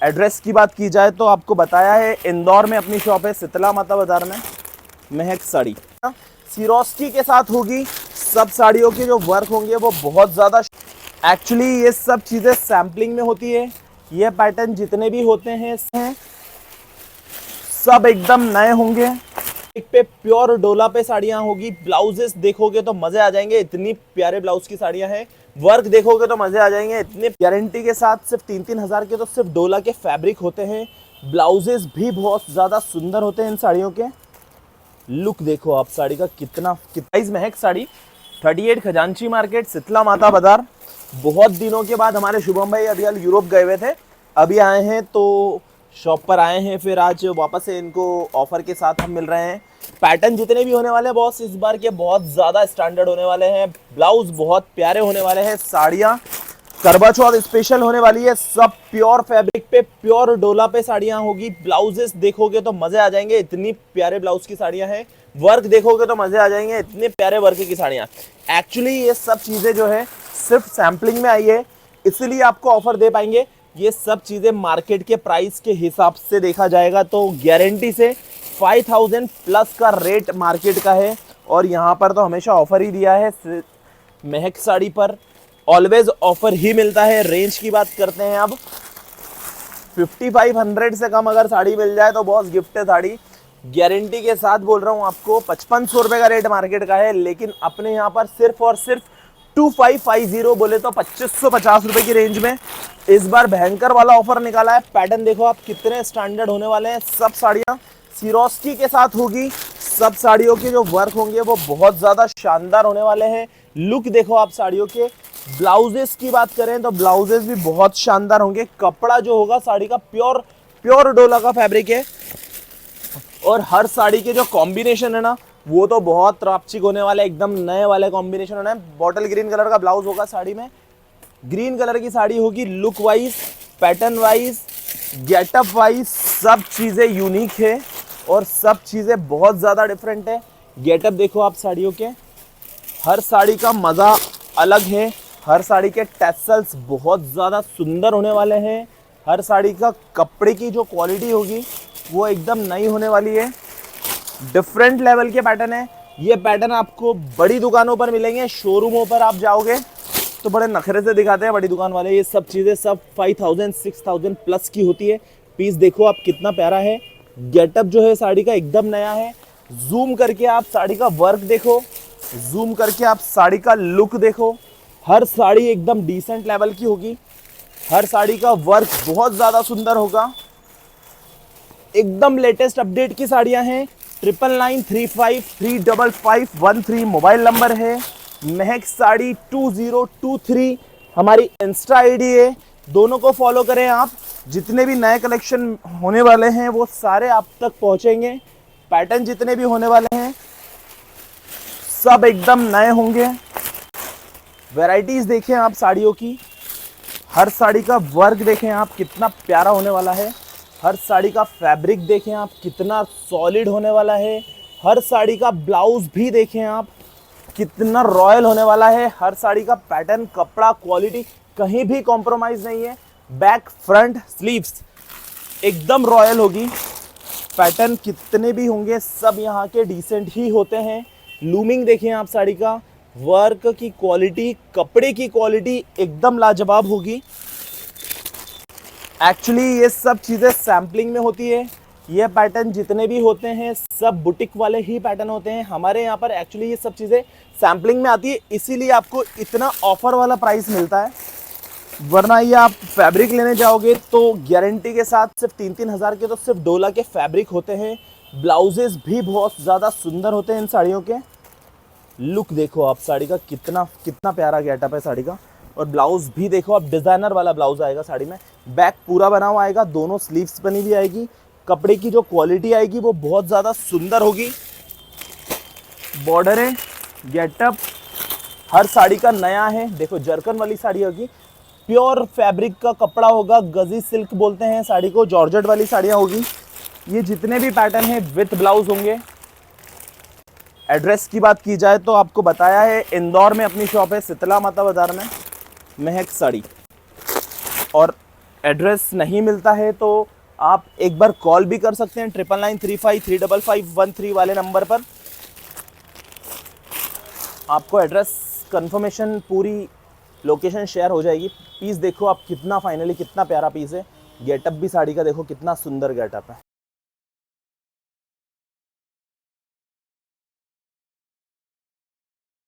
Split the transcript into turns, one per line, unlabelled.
Address की बात की जाए तो आपको बताया है इंदौर में अपनी शॉप है, शीतला माता बाजार में, महक साड़ी। सिरोस्की के साथ होगी। सब साड़ियों के जो वर्क होंगे वो बहुत ज़्यादा, एक्चुअली ये सब चीज़ें सैम्पलिंग में होती है। ये पैटर्न जितने भी होते हैं सब एकदम नए होंगे। एक पे प्योर डोला पे साड़ियाँ होगी। ब्लाउजेस देखोगे तो मजे आ जाएंगे, इतनी प्यारे ब्लाउज की साड़ियाँ हैं। वर्क देखोगे तो मजे आ जाएंगे, इतने गारंटी के साथ। सिर्फ 3-3 हज़ार के तो सिर्फ डोला के फैब्रिक होते हैं। ब्लाउजेस भी बहुत ज़्यादा सुंदर होते हैं इन साड़ियों के। लुक देखो आप साड़ी का कितना महक साड़ी। 38 खजांची मार्केट, शीतला माता बाजार। बहुत दिनों के बाद हमारे शुभम भाई अभी यूरोप गए हुए थे, अभी आए हैं तो शॉप पर आए हैं, फिर आज वापस से इनको ऑफर के साथ हम मिल रहे हैं। पैटर्न जितने भी होने वाले हैं बॉस इस बार के बहुत ज़्यादा स्टैंडर्ड होने वाले हैं। ब्लाउज बहुत प्यारे होने वाले हैं। साड़ियाँ करवा चौथ स्पेशल होने वाली है। सब प्योर फैब्रिक पे प्योर डोला पे साड़ियाँ होगी। ब्लाउजेस देखोगे तो मजे आ जाएंगे, इतनी प्यारे ब्लाउज की साड़ियाँ हैं। वर्क देखोगे तो मजे आ जाएंगे, इतने प्यारे वर्क की साड़ियाँ। एक्चुअली ये सब चीज़ें जो है सिर्फ सैम्पलिंग में आई है, इसीलिए आपको ऑफर दे पाएंगे। ये सब चीज़ें मार्केट के प्राइस के हिसाब से देखा जाएगा तो गारंटी से 5000 प्लस का रेट मार्केट का है। और यहाँ पर तो हमेशा ऑफर ही दिया है। महक साड़ी पर ऑलवेज ऑफर ही मिलता है। रेंज की बात करते हैं अब, 5500 से कम अगर साड़ी मिल जाए तो बहुत गिफ्ट है साड़ी। गारंटी के साथ बोल रहा हूँ आपको। 5500 रुपये का रेट मार्केट का है, लेकिन अपने यहाँ पर सिर्फ और सिर्फ 2550 बोले तो 2550 रुपये की रेंज में इस बार भयंकर वाला ऑफर निकाला है। पैटर्न देखो आप कितने स्टैंडर्ड होने वाले हैं। सब साड़ियाँ सिरोस्की के साथ होगी। सब साड़ियों के जो वर्क होंगे वो बहुत ज़्यादा शानदार होने वाले हैं। लुक देखो आप साड़ियों के। ब्लाउजेस की बात करें तो ब्लाउजेस भी बहुत शानदार होंगे। कपड़ा जो होगा साड़ी का प्योर डोला का फैब्रिक है। और हर साड़ी के जो कॉम्बिनेशन है ना वो तो बहुत रापचिक होने वाले, एकदम नए वाले कॉम्बिनेशन होना है। बॉटल ग्रीन कलर का ब्लाउज होगा साड़ी में, ग्रीन कलर की साड़ी होगी। Look wise, pattern wise, getup wise सब चीज़ें यूनिक है और सब चीज़ें बहुत ज़्यादा डिफरेंट है। गेटअप देखो आप साड़ियों के, हर साड़ी का मज़ा अलग है। हर साड़ी के टैसल्स बहुत ज़्यादा सुंदर होने वाले हैं। हर साड़ी का कपड़े की जो क्वालिटी होगी वो एकदम नई होने वाली है। डिफरेंट लेवल के पैटर्न है। ये पैटर्न आपको बड़ी दुकानों पर मिलेंगे। शोरूमों पर आप जाओगे तो बड़े नखरे से दिखाते हैं बड़ी दुकान वाले। ये सब चीज़ें सब 5000 6000 प्लस की होती है। पीस देखो आप कितना प्यारा है। गेटअप जो है साड़ी का एकदम नया है। जूम करके आप साड़ी का वर्क देखो, जूम करके आप साड़ी का लुक देखो। हर साड़ी एकदम डिसेंट लेवल की होगी। हर साड़ी का वर्क बहुत ज़्यादा सुंदर होगा। एकदम लेटेस्ट अपडेट की साड़ियां हैं। 9993535513 मोबाइल नंबर है। महक साड़ी 2023 हमारी इंस्टा आईडी है। दोनों को फॉलो करें आप। जितने भी नए कलेक्शन होने वाले हैं वो सारे आप तक पहुंचेंगे। पैटर्न जितने भी होने वाले हैं सब एकदम नए होंगे। वैरायटीज देखें आप साड़ियों की। हर साड़ी का वर्क देखें आप कितना प्यारा होने वाला है। हर साड़ी का फैब्रिक देखें आप कितना सॉलिड होने वाला है। हर साड़ी का ब्लाउज भी देखें आप कितना रॉयल होने वाला है। हर साड़ी का पैटर्न, कपड़ा, क्वालिटी कहीं भी कॉम्प्रोमाइज़ नहीं है। बैक, फ्रंट, स्लीव्स एकदम रॉयल होगी। पैटर्न कितने भी होंगे सब यहाँ के डिसेंट ही होते हैं। लूमिंग देखें आप साड़ी का, वर्क की क्वालिटी, कपड़े की क्वालिटी एकदम लाजवाब होगी। एक्चुअली ये सब चीज़ें सैम्पलिंग में होती है। ये पैटर्न जितने भी होते हैं सब बुटीक वाले ही पैटर्न होते हैं। हमारे यहाँ पर एक्चुअली ये सब चीज़ें सैम्पलिंग में आती है, इसीलिए आपको इतना ऑफर वाला प्राइस मिलता है। वरना ये आप फैब्रिक लेने जाओगे तो गारंटी के साथ सिर्फ 3-3 हज़ार के तो सिर्फ डोला के फैब्रिक होते हैं। ब्लाउजेस भी बहुत ज़्यादा सुंदर होते हैं इन साड़ियों के। लुक देखो आप साड़ी का कितना प्यारा गेटअप है साड़ी का। और ब्लाउज भी देखो आप, डिज़ाइनर वाला ब्लाउज आएगा साड़ी में। बैक पूरा बना हुआ आएगा, दोनों स्लीव्स बनी हुई आएगी। कपड़े की जो क्वालिटी आएगी वो बहुत ज़्यादा सुंदर होगी। बॉर्डर है, गेटअप हर साड़ी का नया है। देखो जरकन वाली साड़ी होगी, प्योर फैब्रिक का कपड़ा होगा। गजी सिल्क बोलते हैं साड़ी को। जॉर्जेट वाली साड़ियाँ होगी। ये जितने भी पैटर्न है विथ ब्लाउज होंगे। एड्रेस की बात की जाए तो आपको बताया है इंदौर में अपनी शॉप है, शीतला माता बाजार में, महक साड़ी। और एड्रेस नहीं मिलता है तो आप एक बार कॉल भी कर सकते हैं 9993535513 वाले नंबर पर। आपको एड्रेस कंफर्मेशन पूरी लोकेशन शेयर हो जाएगी। पीस देखो आप कितना फाइनली कितना प्यारा पीस है। गेटअप भी साड़ी का देखो कितना सुंदर गेटअप है।